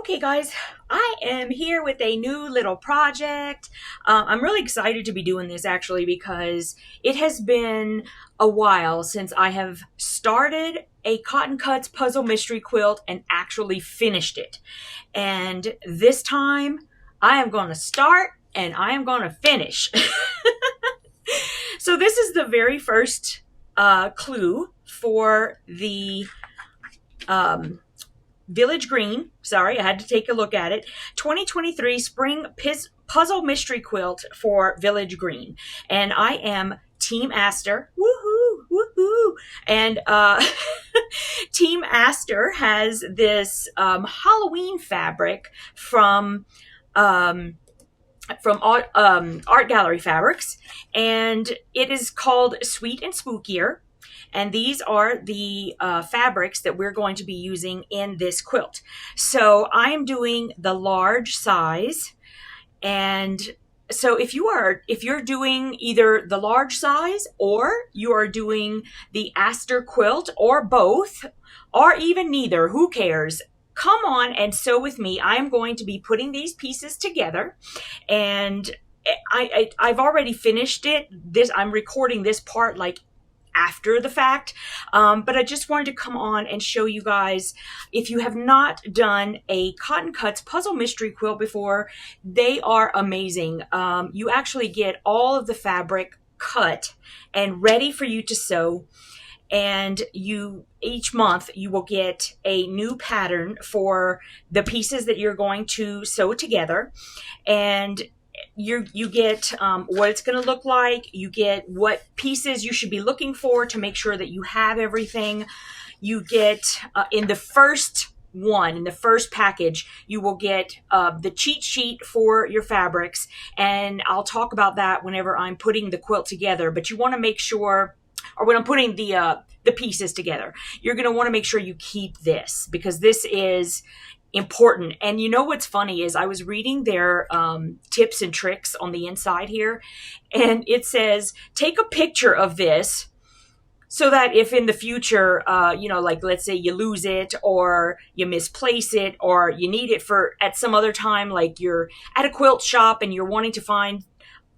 Okay guys, I am here with a new little project. I'm really excited to be doing this actually because it has been a while since I have started a Cotton Cuts puzzle mystery quilt and actually finished it. And this time I am going to start and I am going to finish. So this is the very first clue for the Village Green. Sorry, I had to take a look at it. 2023 Spring Puzzle Mystery Quilt for Village Green. And I am Team Aster. Woohoo! Woohoo! And Team Aster has this Halloween fabric from Art Gallery Fabrics. And it is called Sweet and Spookier. And these are the fabrics that we're going to be using in this quilt. So I am doing the large size. And so if you're doing either the large size or you are doing the Aster quilt or both or even neither, who cares? Come on and sew with me. I am going to be putting these pieces together, and I've already finished it. I'm recording this part like after the fact, but I just wanted to come on and show you guys, if you have not done a Cotton Cuts puzzle mystery quilt before, they are amazing. You actually get all of the fabric cut and ready for you to sew, and each month you will get a new pattern for the pieces that you're going to sew together, and you get what it's going to look like. You get what pieces you should be looking for to make sure that you have everything. You get in the first package, you will get the cheat sheet for your fabrics, and I'll talk about that whenever I'm putting the quilt together. But you want to make sure, or when I'm putting the pieces together, you're going to want to make sure you keep this, because this is important. And you know what's funny is I was reading their tips and tricks on the inside here, and it says take a picture of this so that if in the future, like let's say you lose it or you misplace it or you need it for at some other time, like you're at a quilt shop and you're wanting to find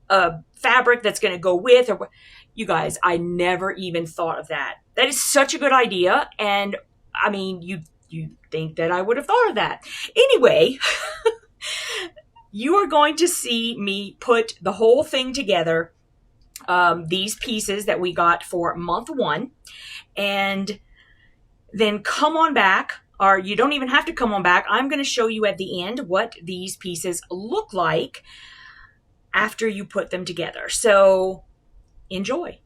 a fabric that's going to go with, or you guys, I never even thought of that. That is such a good idea. And I mean, you think that I would have thought of that. Anyway, you are going to see me put the whole thing together, these pieces that we got for month 1, and then come on back, or you don't even have to come on back. I'm going to show you at the end what these pieces look like after you put them together. So enjoy.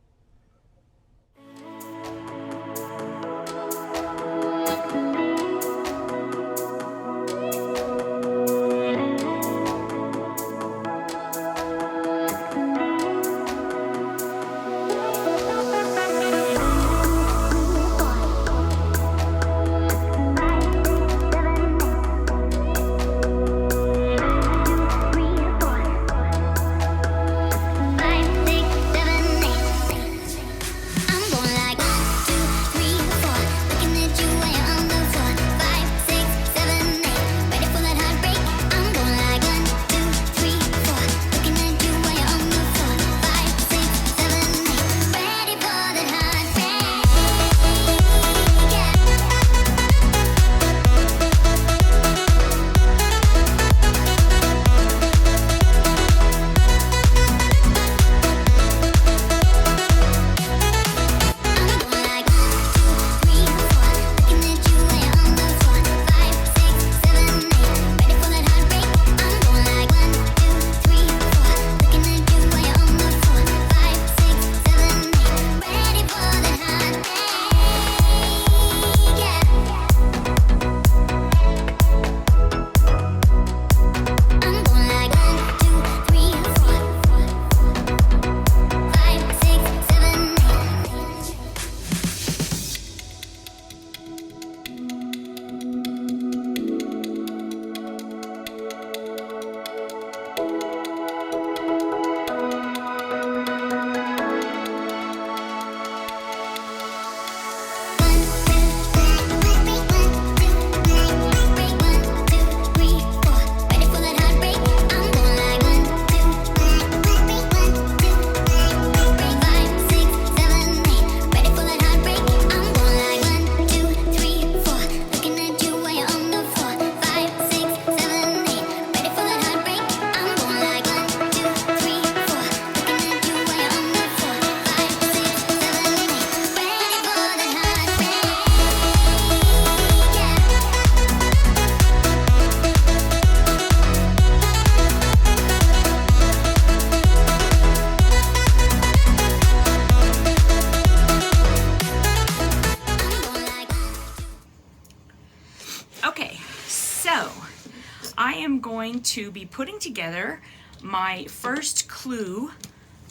to be putting together my first clue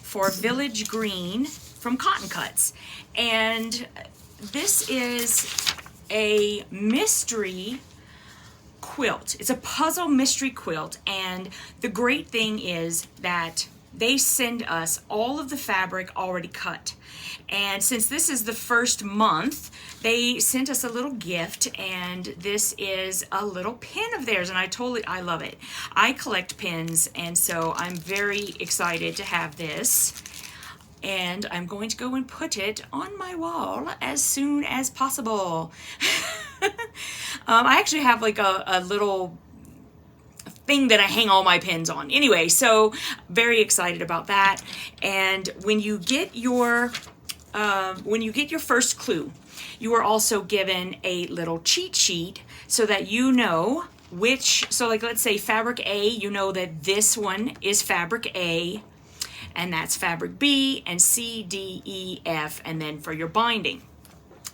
for Village Green from Cotton Cuts. And this is a mystery quilt. It's a puzzle mystery quilt, and the great thing is that they send us all of the fabric already cut. And since this is the first month, they sent us a little gift, and this is a little pin of theirs, and I love it. I collect pins, and so I'm very excited to have this. And I'm going to go and put it on my wall as soon as possible. I actually have like a little thing that I hang all my pins on. Anyway, so very excited about that. And when you get your first clue, you are also given a little cheat sheet so that you know which, so like let's say fabric A, you know that this one is fabric A, and that's fabric B, and C, D, E, F, and then for your binding.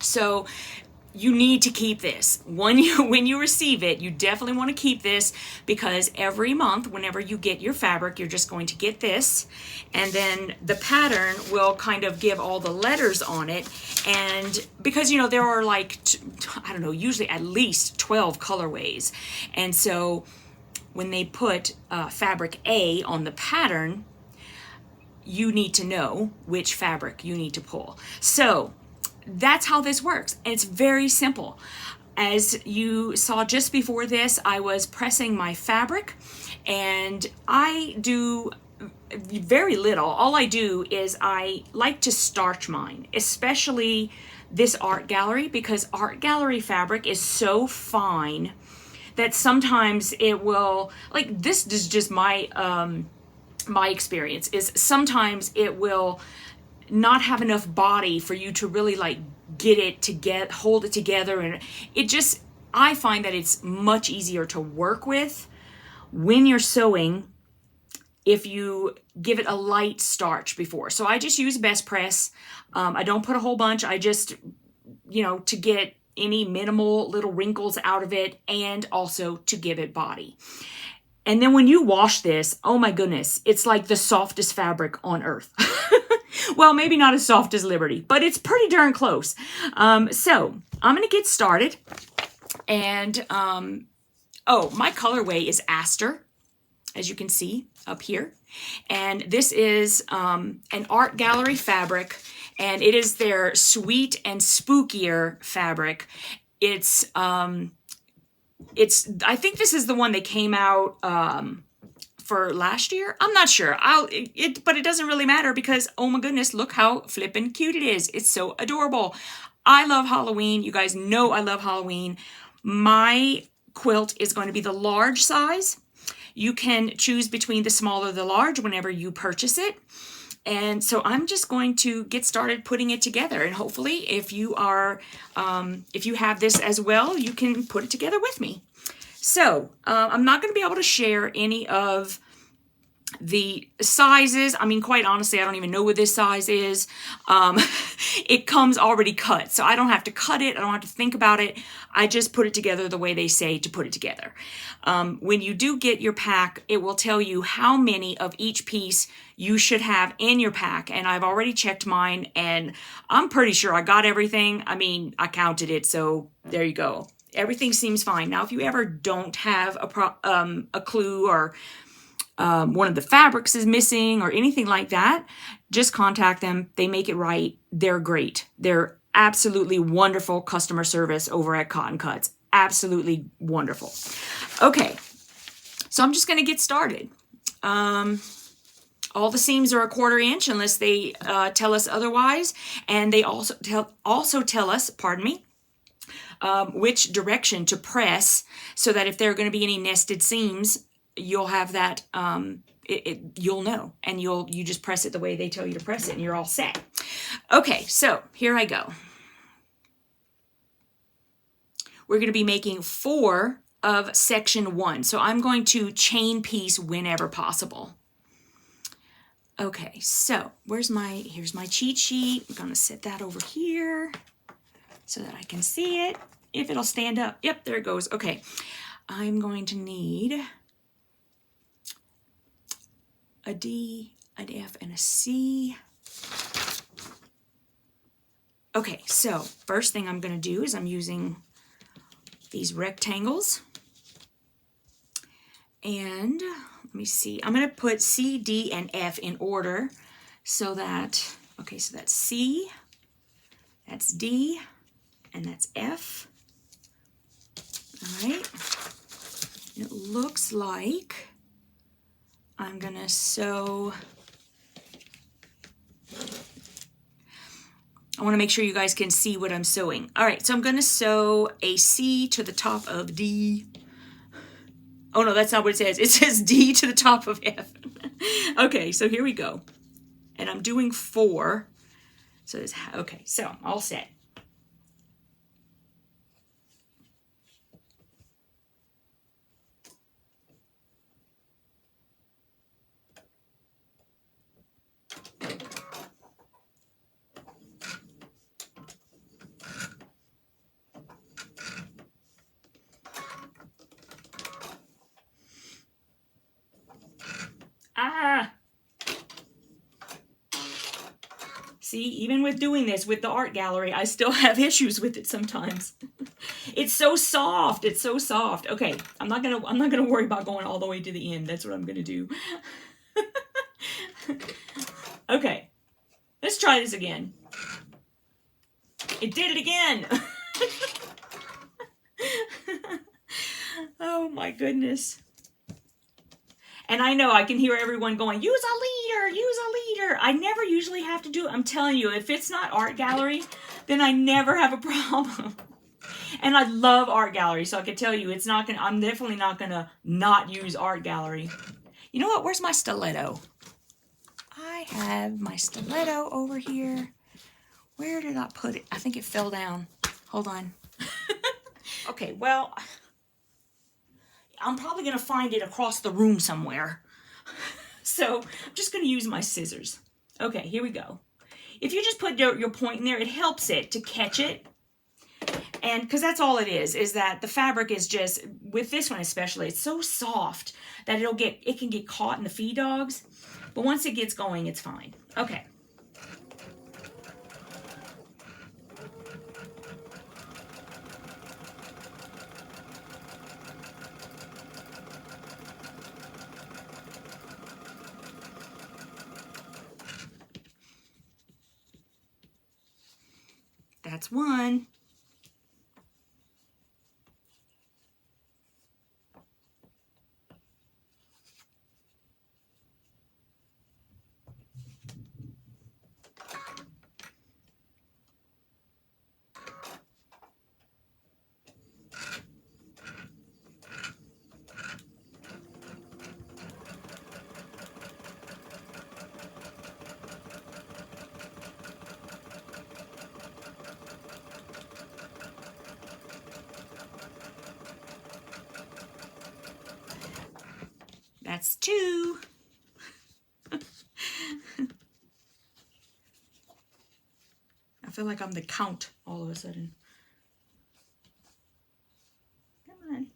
So you need to keep this. When you receive it, you definitely want to keep this, because every month, whenever you get your fabric, you're just going to get this, and then the pattern will kind of give all the letters on it. And because, you know, there are like, I don't know, usually at least 12 colorways. And so when they put fabric A on the pattern, you need to know which fabric you need to pull. So that's how this works. And it's very simple. As you saw just before this, I was pressing my fabric, and I do very little. All I do is I like to starch mine, especially this art gallery, because art gallery fabric is so fine that sometimes it will, like, this is just my my experience, is sometimes it will not have enough body for you to really like get it to hold it together. And it just, I find that it's much easier to work with when you're sewing if you give it a light starch before. So I just use Best Press. I don't put a whole bunch. I just, you know, to get any minimal little wrinkles out of it, and also to give it body. And then when you wash this, oh my goodness, it's like the softest fabric on earth. Well, maybe not as soft as Liberty, but it's pretty darn close. So I'm going to get started. And, oh, my colorway is Aster, as you can see up here. And this is an art gallery fabric, and it is their Sweet and Spookier fabric. It's I think this is the one that came out for last year. I'm not sure. But it doesn't really matter, because oh my goodness, look how flippin' cute it is. It's so adorable. I love Halloween. You guys know I love Halloween. My quilt is going to be the large size. You can choose between the small or the large whenever you purchase it. And so I'm just going to get started putting it together. And hopefully if you are, if you have this as well, you can put it together with me. So I'm not going to be able to share any of the sizes. I mean, quite honestly, I don't even know what this size is. It comes already cut, so I don't have to cut it. I don't have to think about it. I just put it together the way they say to put it together. When you do get your pack, it will tell you how many of each piece you should have in your pack. And I've already checked mine, and I'm pretty sure I got everything. I mean, I counted it, so there you go. Everything seems fine. Now, if you ever don't have a clue, or one of the fabrics is missing or anything like that, just contact them. They make it right. They're great. They're absolutely wonderful customer service over at Cotton Cuts. Absolutely wonderful. Okay, so I'm just going to get started. All the seams are 1/4 inch unless they tell us otherwise, and they also tell us, pardon me, which direction to press, so that if there are going to be any nested seams, you'll have that, you'll know, and you just press it the way they tell you to press it, and you're all set. Okay, so here I go. We're going to be making 4 of section 1, so I'm going to chain piece whenever possible. Okay, so here's my cheat sheet. I'm going to set that over here so that I can see it, if it'll stand up. Yep, there it goes. Okay, I'm going to need a D, an F, and a C. Okay, so first thing I'm going to do is I'm using these rectangles. And let me see, I'm going to put C, D, and F in order so that, okay, so that's C, that's D, and that's F. All right. It looks like I'm going to sew. I want to make sure you guys can see what I'm sewing. All right, so I'm going to sew a C to the top of D. Oh no, that's not what it says. It says D to the top of F. Okay, so here we go. And I'm doing 4. So this, okay, so all set. Ah! See, even with doing this with the art gallery, I still have issues with it sometimes. It's so soft. It's so soft. Okay, I'm not gonna worry about going all the way to the end. That's what I'm gonna do. Okay, let's try this again. It did it again. Oh my goodness. And I know I can hear everyone going, use a leader, use a leader. I never usually have to do it. I'm telling you, if it's not art gallery, then I never have a problem. And I love art gallery, so I can tell you it's not gonna, I'm definitely not gonna not use art gallery. You know what? Where's my stiletto? I have my stiletto over here. Where did I put it? I think it fell down. Hold on. Okay, well, I'm probably going to find it across the room somewhere. So I'm just going to use my scissors. Okay, here we go. If you just put your point in there, it helps it to catch it. And because that's all it is that the fabric is just, with this one especially, it's so soft that it can get caught in the feed dogs. But once it gets going, it's fine. Okay. That's one. That's 2. I feel like I'm the count all of a sudden. Come on.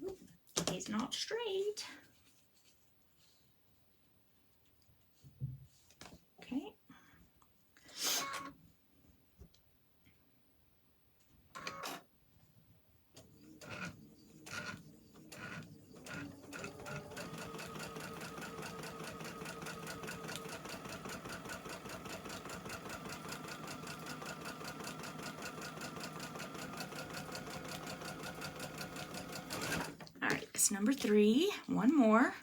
Oop, it's not straight. Okay. That's number 3. One more.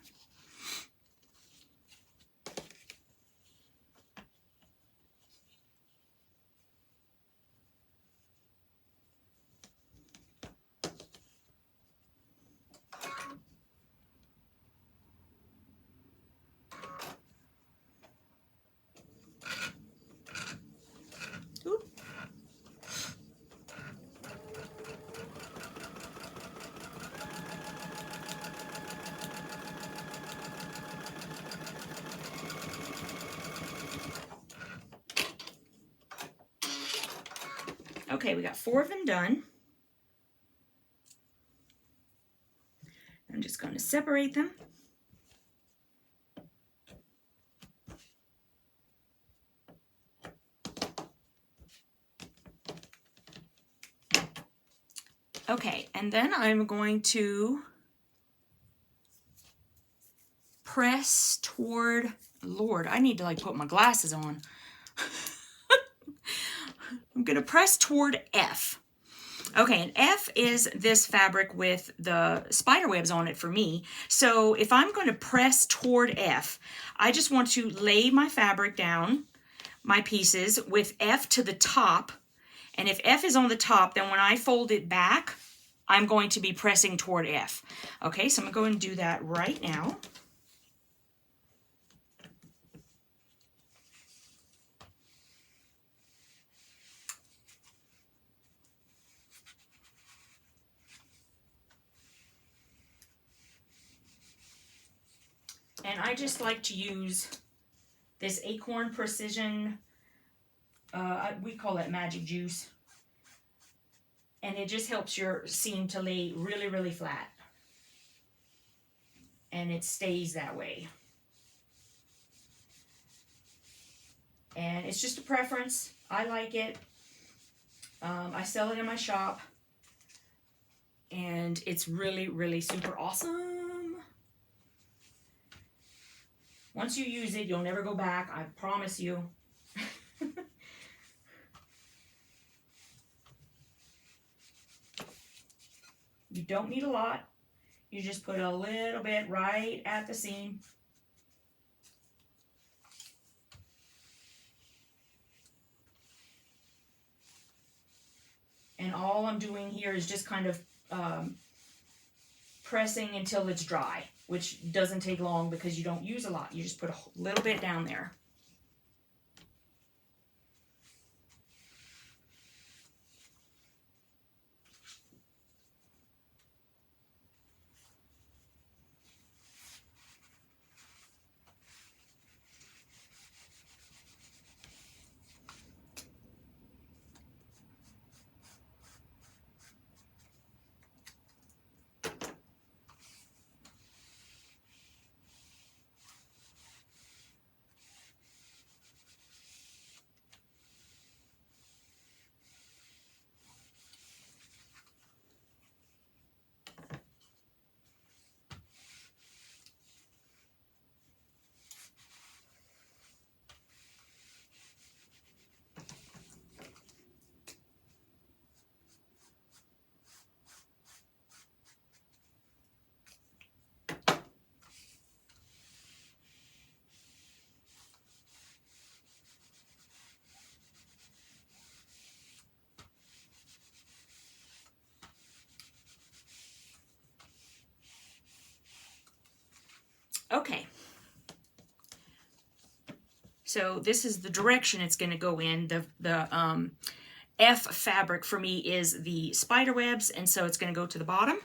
Oop. Okay, we got 4 of them done. I'm just going to separate them. Okay, and then I'm going to press toward, Lord, I need to like put my glasses on. I'm going to press toward F. Okay, and F is this fabric with the spider webs on it for me. So if I'm going to press toward F, I just want to lay my fabric down, my pieces, with F to the top. And if F is on the top, then when I fold it back, I'm going to be pressing toward F. Okay, so I'm going to go and do that right now. And I just like to use this ACORN Precision, we call it Magic Juice. And it just helps your seam to lay really, really flat. And it stays that way. And it's just a preference. I like it. I sell it in my shop. And it's really, really super awesome. Once you use it, you'll never go back. I promise you. You don't need a lot. You just put a little bit right at the seam. And all I'm doing here is just kind of pressing until it's dry, which doesn't take long because you don't use a lot. You just put a little bit down there. Okay. So this is the direction it's going to go in. The F fabric for me is the spider webs, and so it's going to go to the bottom.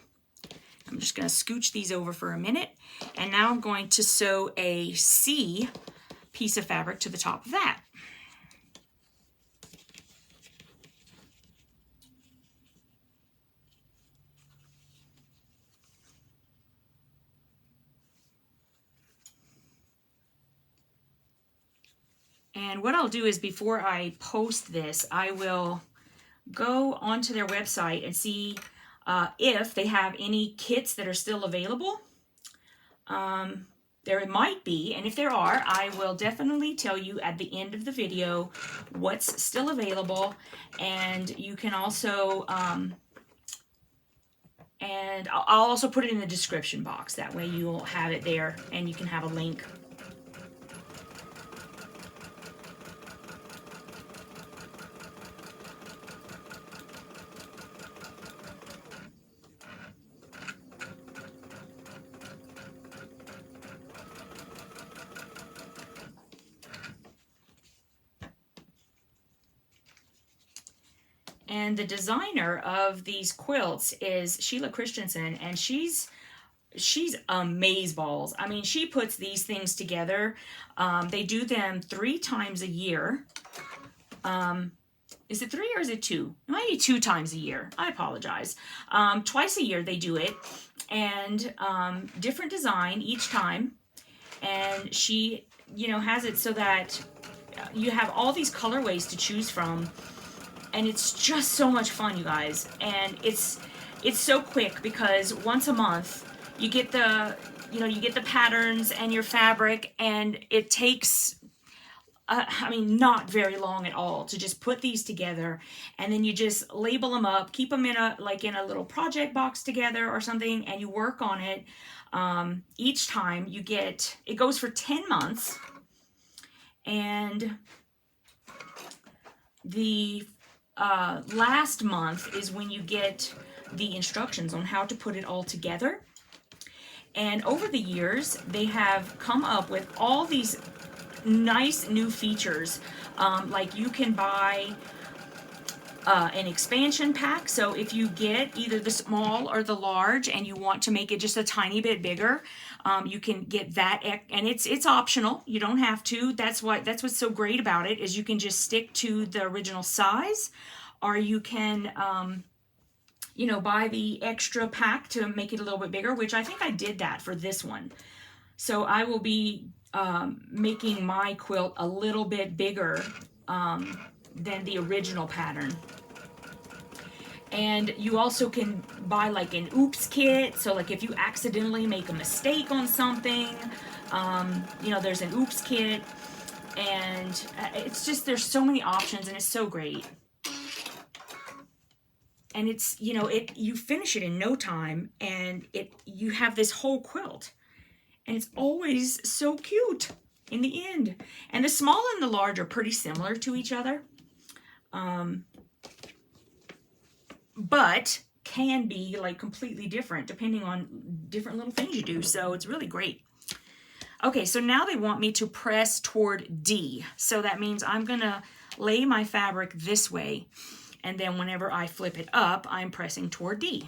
I'm just going to scooch these over for a minute, and now I'm going to sew a C piece of fabric to the top of that. And what I'll do is before I post this, I will go onto their website and see if they have any kits that are still available. There might be, and if there are, I will definitely tell you at the end of the video what's still available. And you can also, and I'll also put it in the description box. That way you'll have it there and you can have a link. And the designer of these quilts is Sheila Christensen, and she's amazeballs. I mean, she puts these things together. They do them 3 times a year. is it 3 or is it 2? It might be 2 times a year. I apologize. Twice a year they do it, and different design each time. And she, you know, has it so that you have all these colorways to choose from, and it's just so much fun, you guys. And it's so quick because once a month you get the, you know, you get the patterns and your fabric, and it takes I mean, not very long at all to just put these together, and then you just label them up, keep them in a, like in a little project box together or something, and you work on it. Each time you get, it goes for 10 months, and the last month is when you get the instructions on how to put it all together. And over the years, they have come up with all these nice new features. Like you can buy an expansion pack. So if you get either the small or the large and you want to make it just a tiny bit bigger, you can get that, and it's optional. You don't have to. That's what's so great about it, is you can just stick to the original size, or you can you know, buy the extra pack to make it a little bit bigger, which I think I did that for this one. So I will be making my quilt a little bit bigger than the original pattern. And you also can buy like an oops kit. So like if you accidentally make a mistake on something, you know, there's an oops kit. And it's just, there's so many options, and it's so great. And it's, you know, you finish it in no time, and you have this whole quilt. And it's always so cute in the end. And the small and the large are pretty similar to each other. But can be like completely different depending on different little things you do. So it's really great. Okay, so now they want me to press toward D. So that means I'm gonna lay my fabric this way, and then whenever I flip it up, I'm pressing toward D.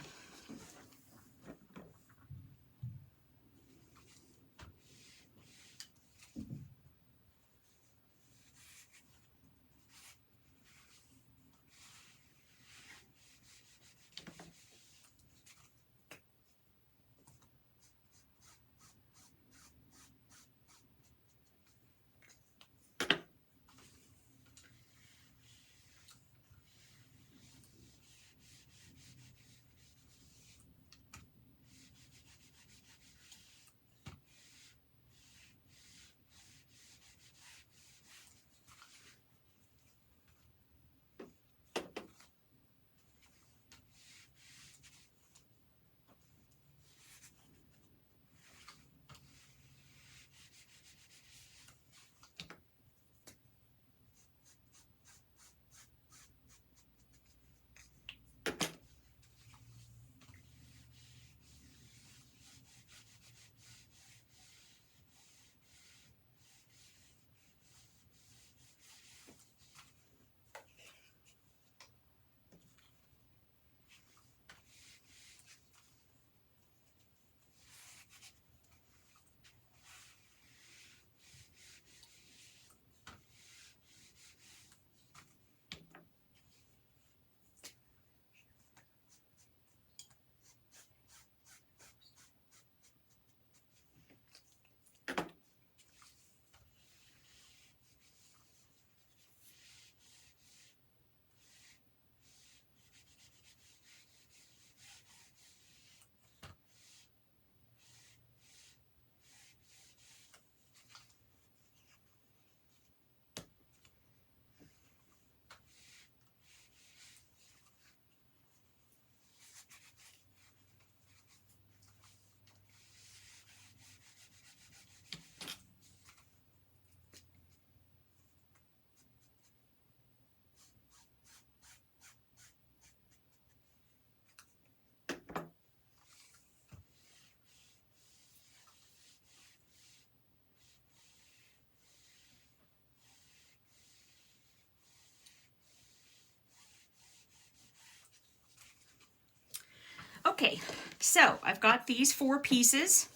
Okay, so I've got these 4 pieces.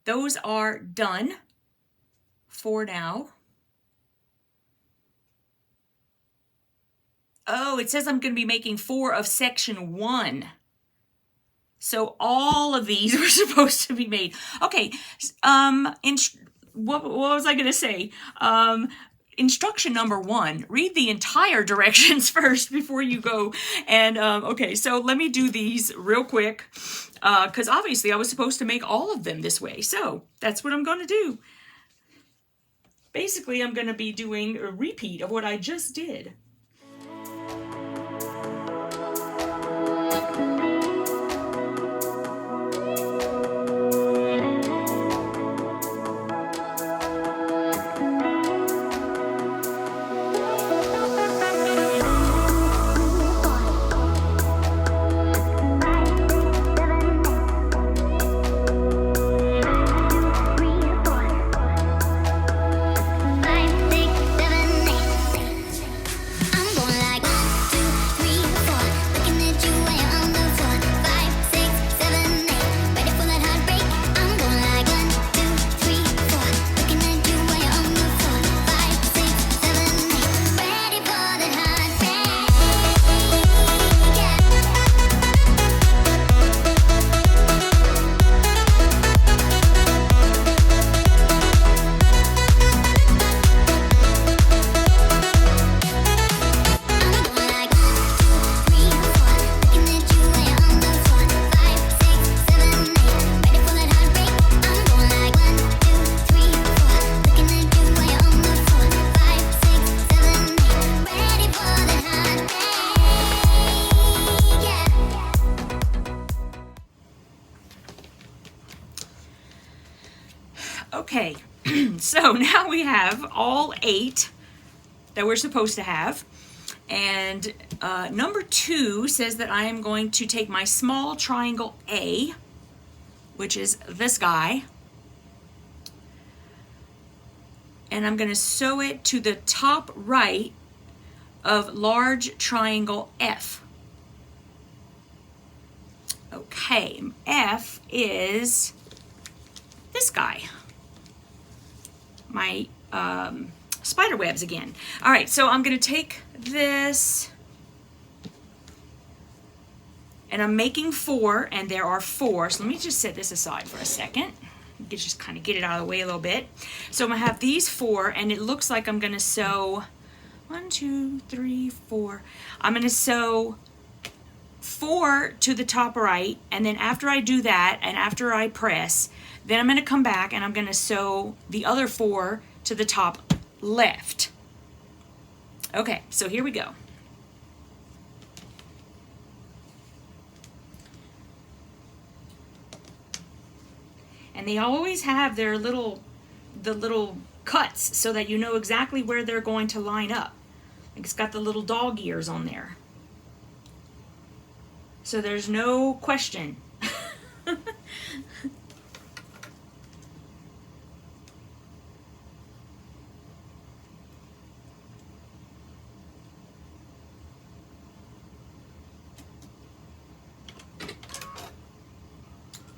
Those are done for now. Oh, it says I'm going to be making 4 of section 1. So all of these were supposed to be made. Okay, what was I going to say? Instruction number 1, read the entire directions first before you go. And okay, so let me do these real quick, because obviously I was supposed to make all of them this way. So that's what I'm going to do. Basically, I'm going to be doing a repeat of what I just did. Okay, so now we have all 8 that we're supposed to have. And number 2 says that I am going to take my small triangle A, which is this guy, and I'm going to sew it to the top right of large triangle F. Okay, F is this guy. My spider webs again. All right, so I'm going to take this, and I'm making 4, and there are 4. So let me just set this aside for a second. Just kind of get it out of the way a little bit. So I'm going to have these 4, and it looks like I'm going to sew 1, 2, 3, 4. I'm going to sew 4 to the top right, and then after I do that, and after I press, then I'm going to come back and I'm going to sew the other 4 to the top left. Okay, so here we go. And they always have their the little cuts so that you know exactly where they're going to line up. It's got the little dog ears on there. So there's no question.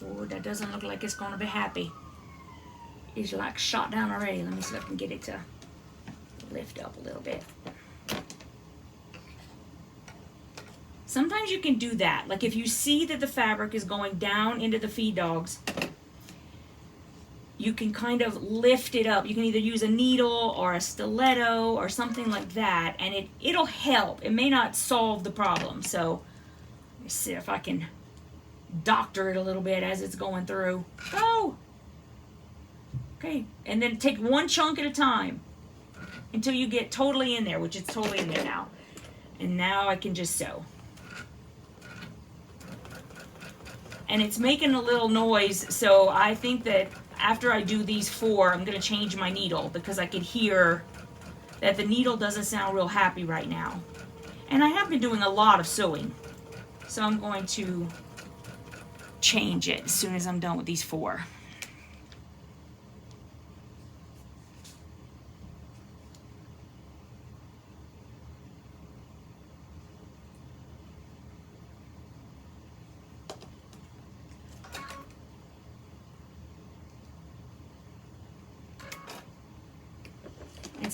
Oh, that doesn't look like it's going to be happy. It's like shot down already. Let me see if I can get it to lift up a little bit. Sometimes you can do that. Like if you see that the fabric is going down into the feed dogs, you can kind of lift it up. You can either use a needle or a stiletto or something like that, and it'll help. It may not solve the problem. So let me see if I can doctor it a little bit as it's going through. Oh! Okay, and then take one chunk at a time until you get totally in there, which it's totally in there now. And now I can just sew. And it's making a little noise, so I think that after I do these 4, I'm going to change my needle because I could hear that the needle doesn't sound real happy right now. And I have been doing a lot of sewing, so I'm going to change it as soon as I'm done with these 4.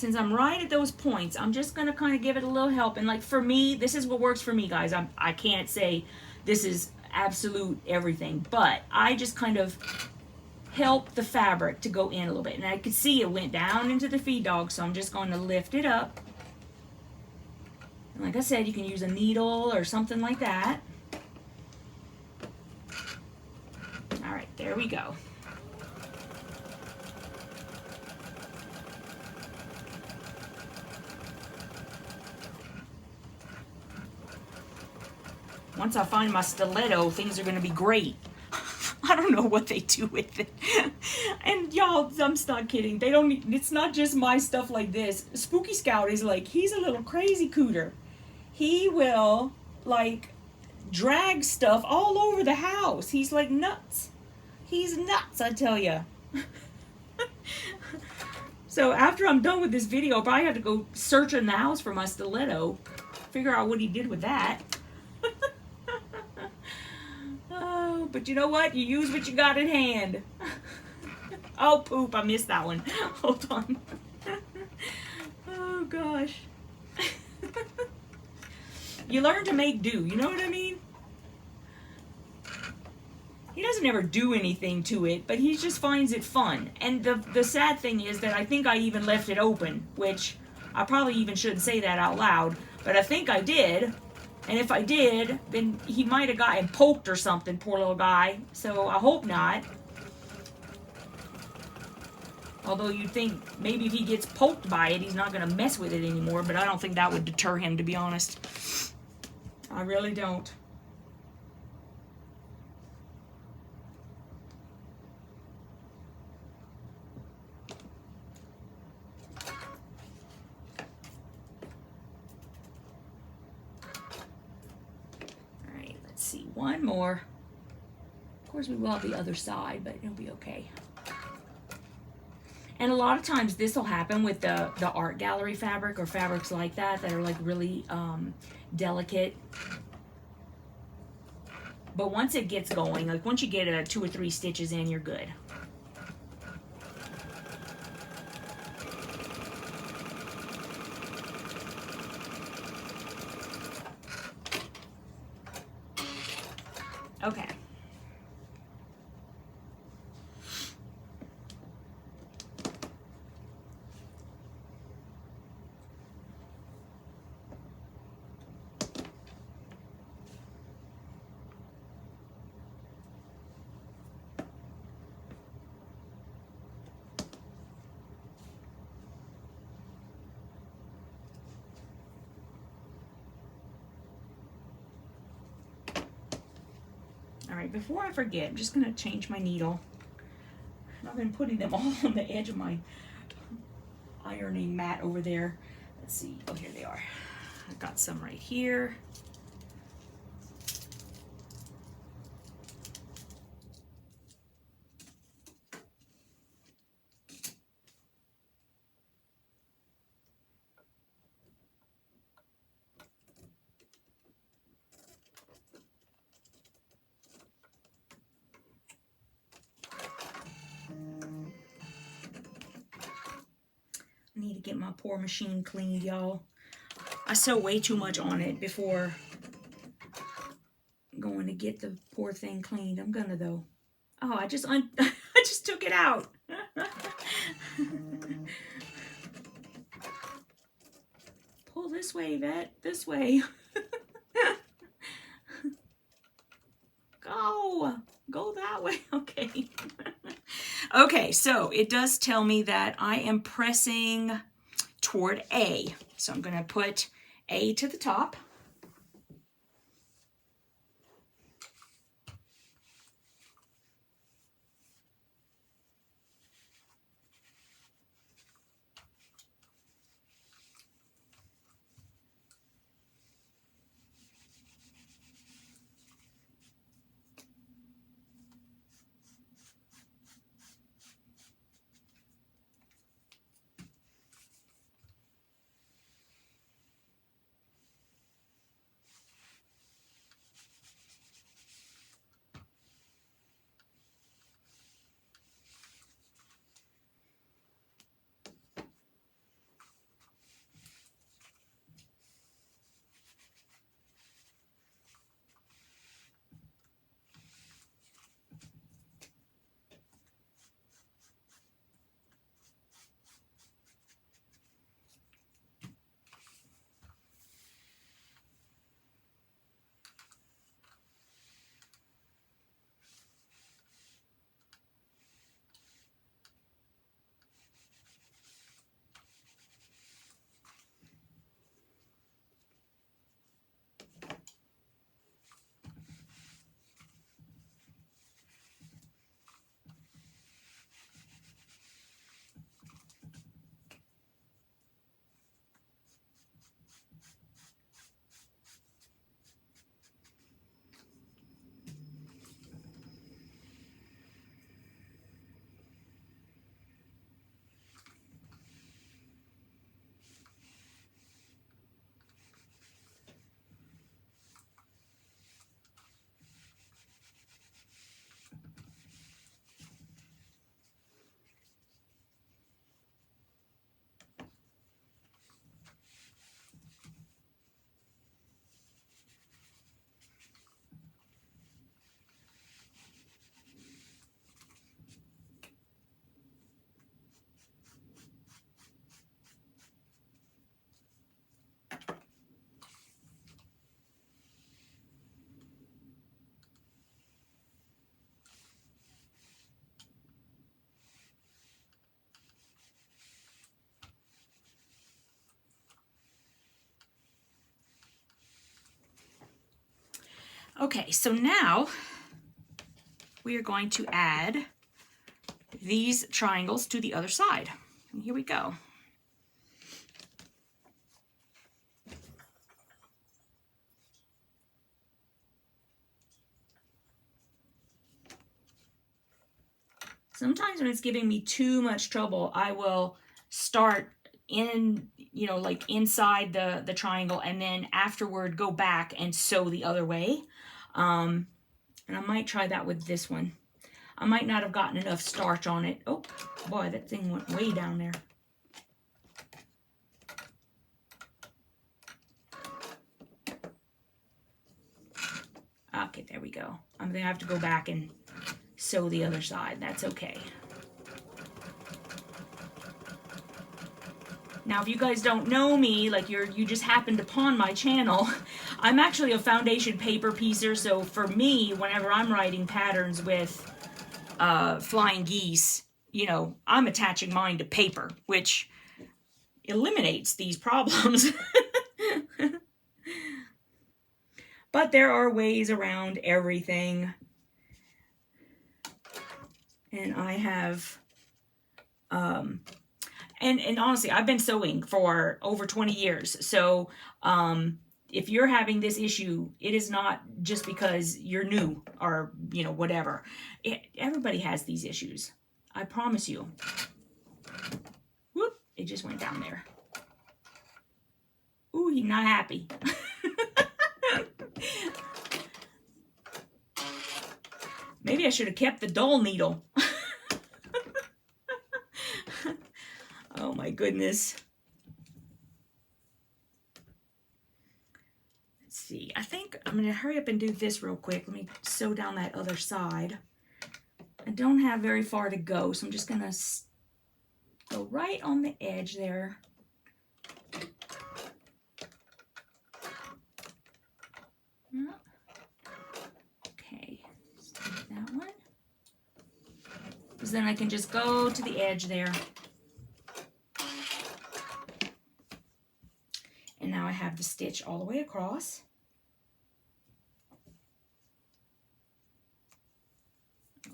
since I'm right at those points, I'm just going to kind of give it a little help. And like for me, this is what works for me, guys. I can't say this is absolute everything, but I just kind of help the fabric to go in a little bit. And I could see it went down into the feed dog, so I'm just going to lift it up. And like I said, you can use a needle or something like that. All right, there we go. Once I find my stiletto, things are going to be great. I don't know what they do with it. And y'all, I'm not kidding. They don't, it's not just my stuff like this. Spooky Scout is like, he's a little crazy cooter. He will like drag stuff all over the house. He's like nuts. He's nuts, I tell you. So after I'm done with this video, I'll probably have to go search in the house for my stiletto, figure out what he did with that. Oh, but you know what? You use what you got in hand. Oh, poop, I missed that one. Hold on. Oh, gosh. You learn to make do, you know what I mean? He doesn't ever do anything to it, but he just finds it fun. And the sad thing is that I think I even left it open, which I probably even shouldn't say that out loud, but I think I did. And if I did, then he might have gotten poked or something, poor little guy. So I hope not. Although you'd think maybe if he gets poked by it, he's not going to mess with it anymore. But I don't think that would deter him, to be honest. I really don't. See, one more. Of course, we will have the other side, but it'll be okay. And a lot of times this will happen with the art gallery fabric or fabrics like that are like really delicate. But once it gets going, like once you get 2 or 3 stitches in, you're good. Okay. All right, before I forget, I'm just going to change my needle. I've been putting them all on the edge of my ironing mat over there. Let's see. Oh, here they are. I've got some right here. I need to get my poor machine cleaned, y'all. I sew way too much on it before going to get the poor thing cleaned. I'm gonna though. Oh, I just took it out. Pull this way, Yvette. This way. Go that way. Okay. Okay, so it does tell me that I am pressing toward A. So I'm going to put A to the top. Okay, so now we are going to add these triangles to the other side. And here we go. Sometimes when it's giving me too much trouble, I will start in, you know, like inside the triangle, and then afterward go back and sew the other way. And I might try that with this one. I might not have gotten enough starch on it. Oh boy, that thing went way down there. Okay, there we go. I'm gonna have to go back and sew the other side. That's okay. Now, if you guys don't know me, like you just happened upon my channel, I'm actually a foundation paper piecer. So for me, whenever I'm writing patterns with flying geese, you know, I'm attaching mine to paper, which eliminates these problems. But there are ways around everything. And I have, and honestly, I've been sewing for over 20 years. So if you're having this issue, it is not just because you're new or, you know, whatever. Everybody has these issues. I promise you. Whoop, it just went down there. Ooh, he's not happy. Maybe I should have kept the dull needle. Oh my goodness. Let's see. I think I'm going to hurry up and do this real quick. Let me sew down that other side. I don't have very far to go, so I'm just going to go right on the edge there. Okay, let's take that one. Because then I can just go to the edge there. And now I have the stitch all the way across.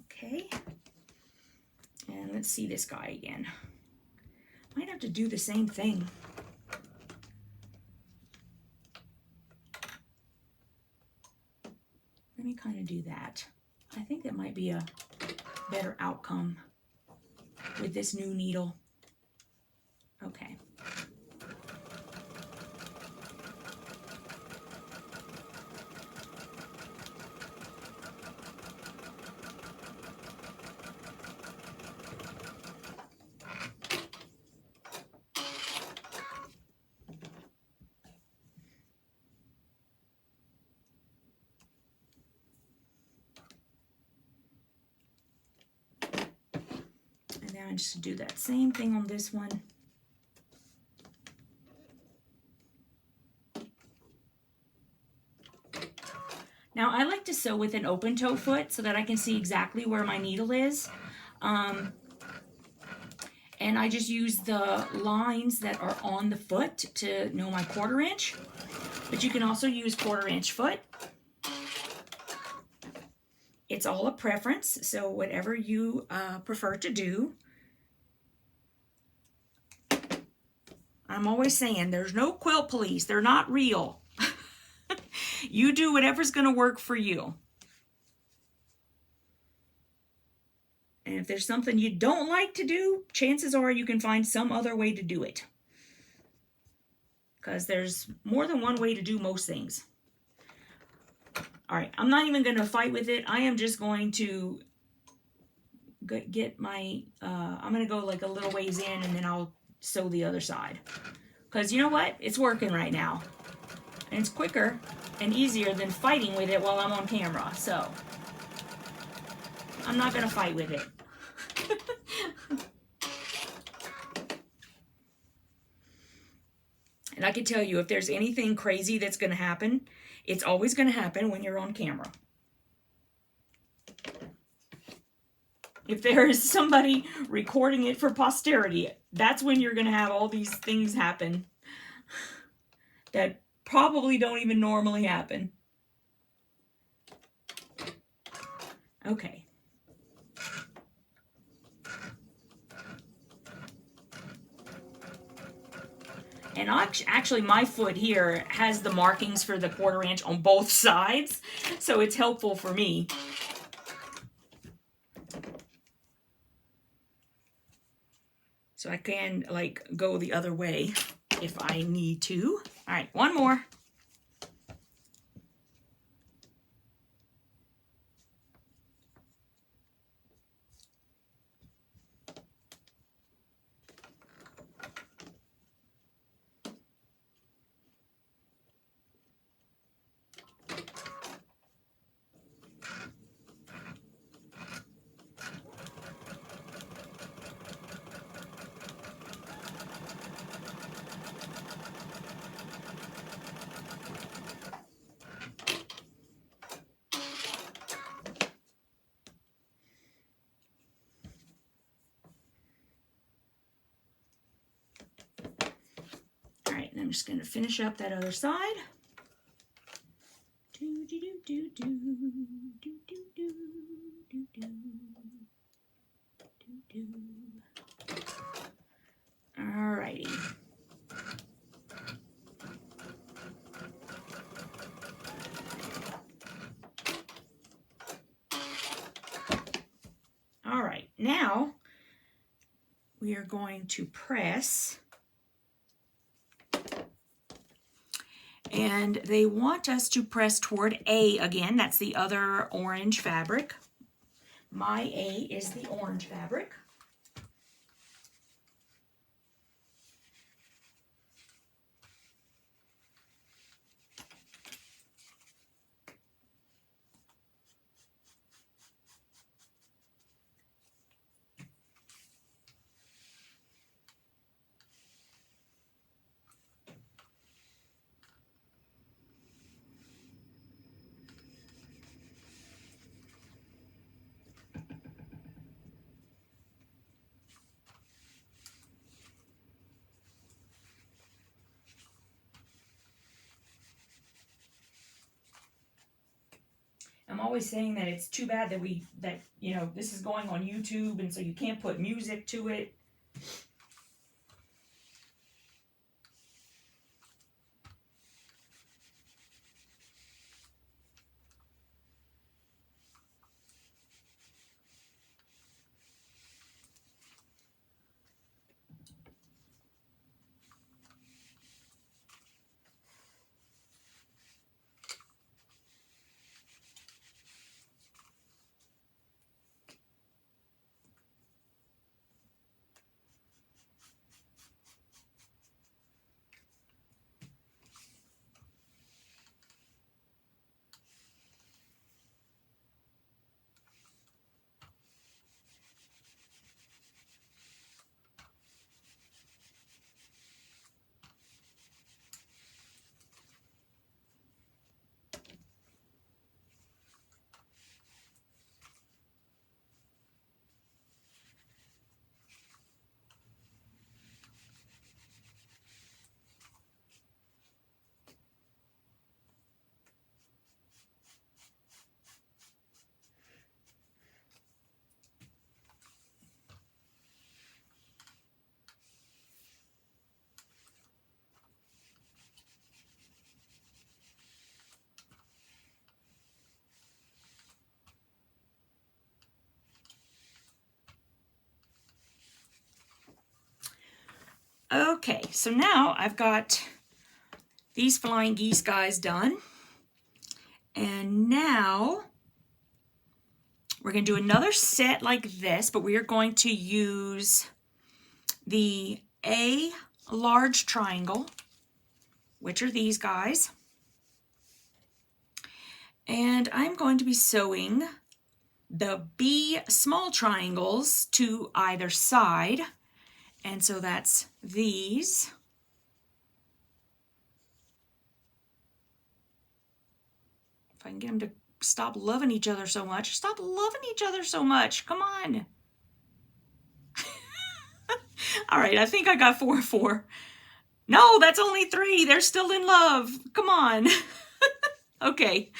Okay. And let's see this guy again. Might have to do the same thing. Let me kind of do that. I think that might be a better outcome with this new needle. Okay. And now I'm just going to do that same thing on this one. Now I like to sew with an open toe foot so that I can see exactly where my needle is. And I just use the lines that are on the foot to know my 1/4 inch. But you can also use 1/4 inch foot. It's all a preference, so whatever you prefer to do. I'm always saying there's no quilt police. They're not real. You do whatever's going to work for you. And if there's something you don't like to do, chances are you can find some other way to do it. Because there's more than one way to do most things. All right, I'm not even going to fight with it. I am just going to get my, I'm going to go like a little ways in and then I'll sew the other side. Because you know what? It's working right now. And it's quicker and easier than fighting with it while I'm on camera. So I'm not going to fight with it. And I can tell you, if there's anything crazy that's going to happen, it's always going to happen when you're on camera. If there is somebody recording it for posterity, that's when you're going to have all these things happen that probably don't even normally happen. Okay. And actually my foot here has the markings for the 1/4 inch on both sides, so it's helpful for me. So I can like go the other way if I need to. All right, one more. And I'm just going to finish up that other side. Alrighty. All right, now we are going to press. And they want us to press toward A again. That's the other orange fabric. My A is the orange fabric. I'm always saying that it's too bad that you know, this is going on YouTube and so you can't put music to it. Okay, so now I've got these flying geese guys done. And now we're going to do another set like this, but we are going to use the A large triangle, which are these guys. And I'm going to be sewing the B small triangles to either side. And so that's these. If I can get them to stop loving each other so much. Stop loving each other so much. Come on. All right, I think I got 4 and 4. No, that's only 3. They're still in love. Come on. Okay,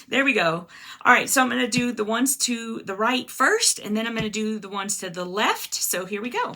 there we go. All right, so I'm going to do the ones to the right first, and then I'm going to do the ones to the left. So here we go.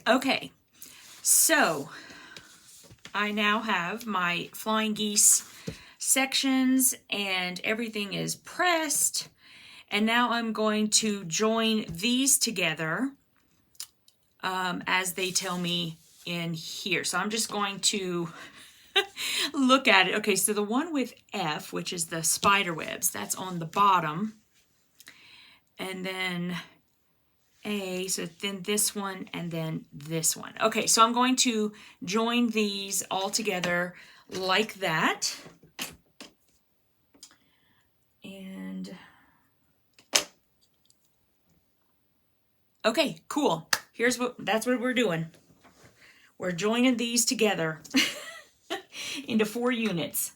Okay, so I now have my flying geese sections and everything is pressed. And now I'm going to join these together as they tell me in here. So I'm just going to look at it. Okay, so the one with F, which is the spider webs, that's on the bottom. And then A, so then this one and then this one. Okay, so I'm going to join these all together like that. And okay, cool. That's what we're doing. We're joining these together into 4 units.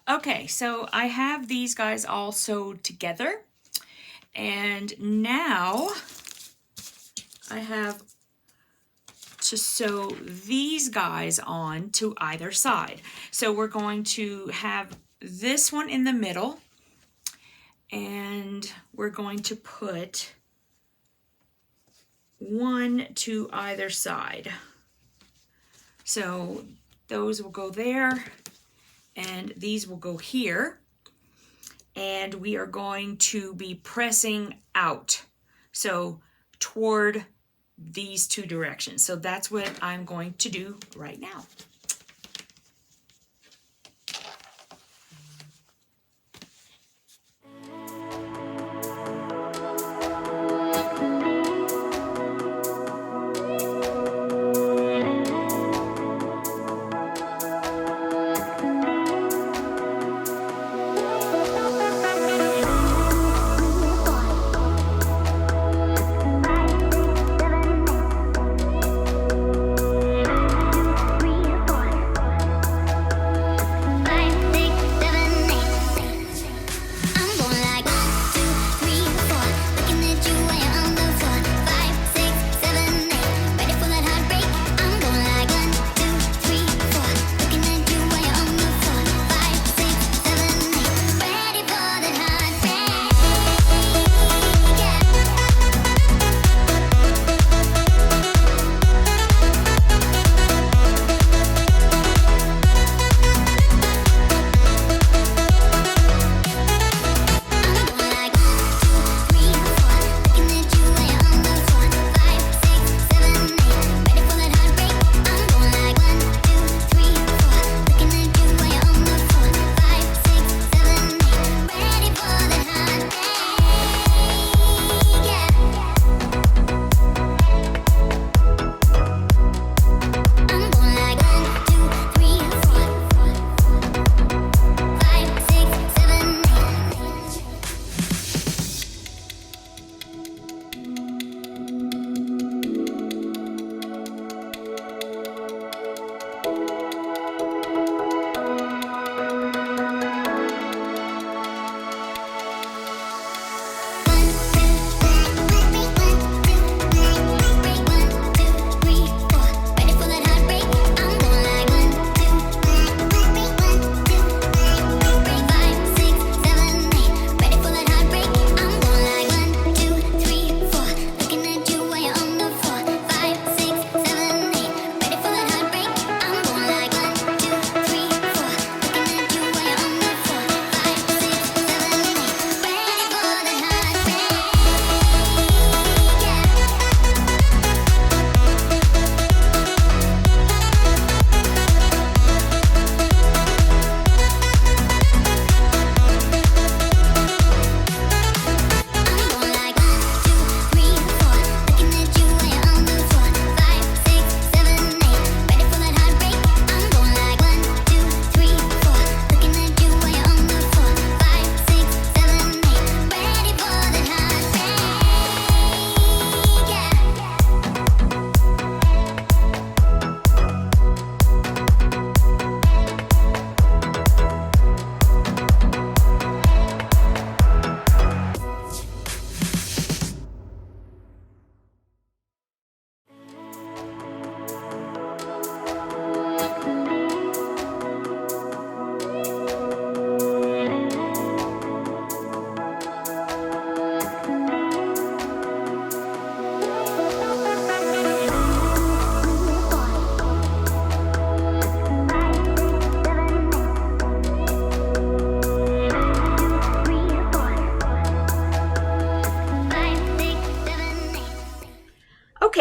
Okay, so I have these guys all sewed together, and now I have to sew these guys on to either side. So we're going to have this one in the middle, and we're going to put one to either side. So those will go there, and these will go here, and we are going to be pressing out, so toward these 2 directions. So that's what I'm going to do right now.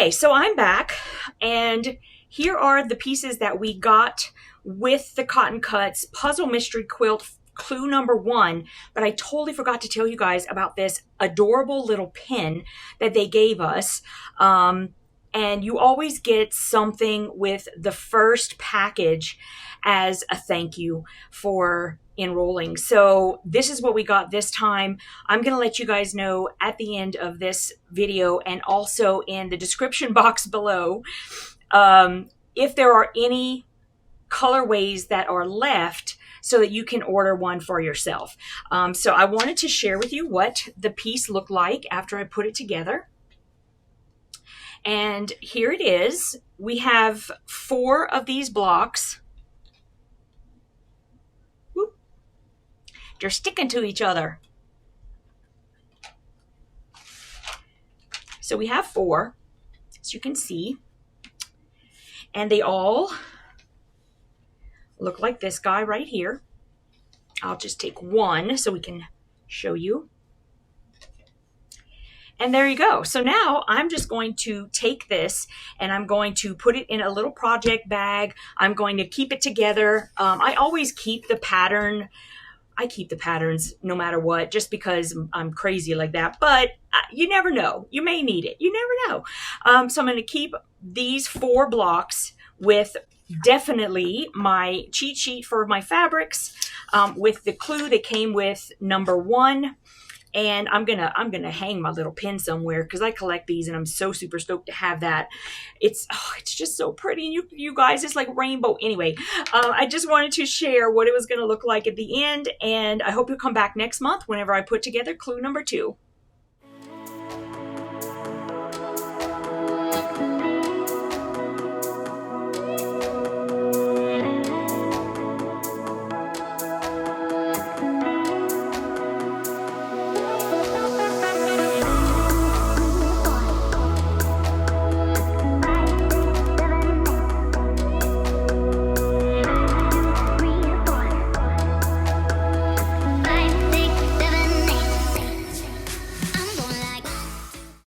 Okay, so I'm back, and here are the pieces that we got with the Cotton Cuts Puzzle Mystery Quilt clue number 1, but I totally forgot to tell you guys about this adorable little pin that they gave us. And you always get something with the first package as a thank you for enrolling. So this is what we got this time. I'm going to let you guys know at the end of this video and also in the description box below if there are any colorways that are left so that you can order one for yourself. So I wanted to share with you what the piece looked like after I put it together. And here it is. We have 4 of these blocks. Whoop. They're sticking to each other. So we have 4, as you can see. And they all look like this guy right here. I'll just take one so we can show you. And there you go. So now I'm just going to take this and I'm going to put it in a little project bag. I'm going to keep it together. I always keep the pattern. I keep the patterns no matter what, just because I'm crazy like that. But you never know. You may need it. You never know. So I'm going to keep these 4 blocks with definitely my cheat sheet for my fabrics, with the clue that came with number 1. And I'm gonna hang my little pin somewhere because I collect these and I'm so super stoked to have that. It's just so pretty. You guys, it's like rainbow. Anyway, I just wanted to share what it was gonna look like at the end, and I hope you'll come back next month whenever I put together clue number 2.